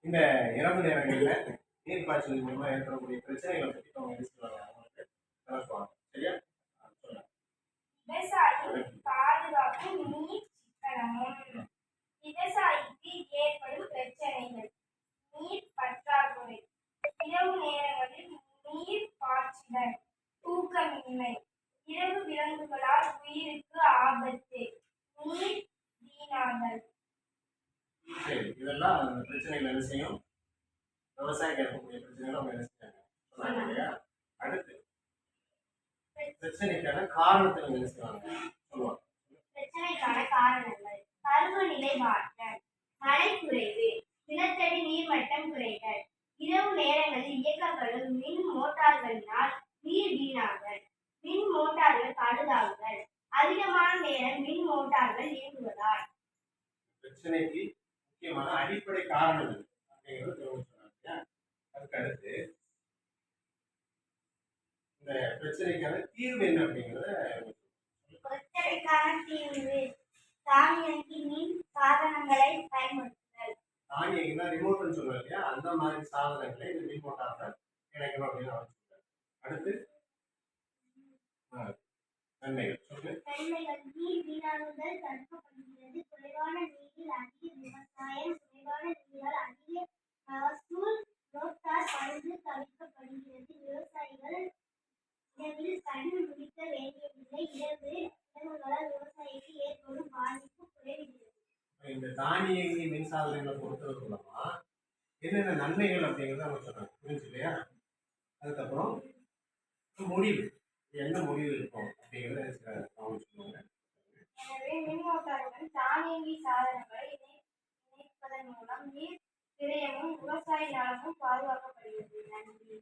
இந்த இரவு நேரங்கள்ல நீர் பாய்ச்சல் மூலமா ஏற்படக்கூடிய பிரச்சனைகளை பத்தி அவங்க என்ன சொல்லுவாங்க, அவங்களுக்கு விளக்குவாங்க. சரியா? சொல்லுங்க. விவசாயி பாதுகாக்கும் நீர் சிக்கனமும். விவசாயிக்கு ஏற்படும் பிரச்சனைகள்: நீர் பற்றாக்குறை, இரவு நேரங்களில் நீர் பாய்ச்சுதல், தூக்கமின்மை, இரவு விலங்குகளால் உயிருக்கு ஆபத்து, நீர் வீணாதல். சரி, இதெல்லாம் அந்த பிரச்சனைகள் என்ன செய்யும்? விவசாயிக்கு இருக்கக்கூடிய பிரச்சனைகள் அவங்க என்ன செய்யாங்க சொன்னாங்க இல்லையா? அடுத்து பிரச்சனைக்கான காரணத்தை என்ன செய்வாங்க சொல்லுவாங்க. பிரச்சனைக்கான காரணங்கள்: பருவநிலை மாற்றம், மழை குறைவு, நிலத்தடி நீர்மட்டம் குறைதல், இரவு நேரங்களில் இயக்கப்படும் மின் மோட்டார்களினால் நீர் வீணாதல், மின் மோட்டார்கள் பழுதாகுதல், அதிகமான நேரம் மின் மோட்டார்கள் இயங்குவதால். பிரச்சனைக்கு முக்கியமான அடிப்படை காரணங்கள் அப்படிங்கிறது சொன்னாங்க. அதுக்கு அடுத்து இந்த பிரச்சனைக்கான தீர்வு என்ன அப்படிங்கிறத பிரச்சனைக்கான தீர்வு: தானியங்கி மின் சாதனங்களை பயன்படுத்துதல். தானியங்கினா ரிமோட்னு சொல்லுவோம் இல்லையா, அந்த மாதிரி சாதனங்களை இந்த மின் மோட்டார்ல இணைக்கணும் அப்படின்னு அவர் சொல்றாரு. அடுத்து நன்மைகள் சொல்லு. நன்மைகள்: நீர் வீணாகுதல் தடுக்கப்படுகிறது, குறைவான நீரில் அதிக விவசாயம், குறைவான நீரால் அதிக மகசூல், மோட்டார் பழுது தவிர்க்கப்படுகிறது, விவசாயிகள் இரவில் கண் முடிக்க வேண்டியதில்லை, இரவு விலங்குகளால் விவசாயிக்கு ஏற்படும் பாதிப்பு குறைகிறது. இந்த தானியங்கி மின்சாதனங்களை பொறுத்தது மூலமா என்னென்ன நன்மைகள் அப்படிங்கிறத அவங்க சொன்னாங்க. புரிஞ்சு இல்லையா? அதுக்கப்புறம் முடிவு, என்ன முடிவு இருக்கும் அப்படிங்கிறத அவங்க சொல்லுவாங்க. எனவே மின் மோட்டாருடன் தானியங்கி சாதனங்களை இணைப்பதன் மூலம் நீர் விரயமும் விவசாய நலமும் பாதுகாக்கப்படுகிறது. நன்றி.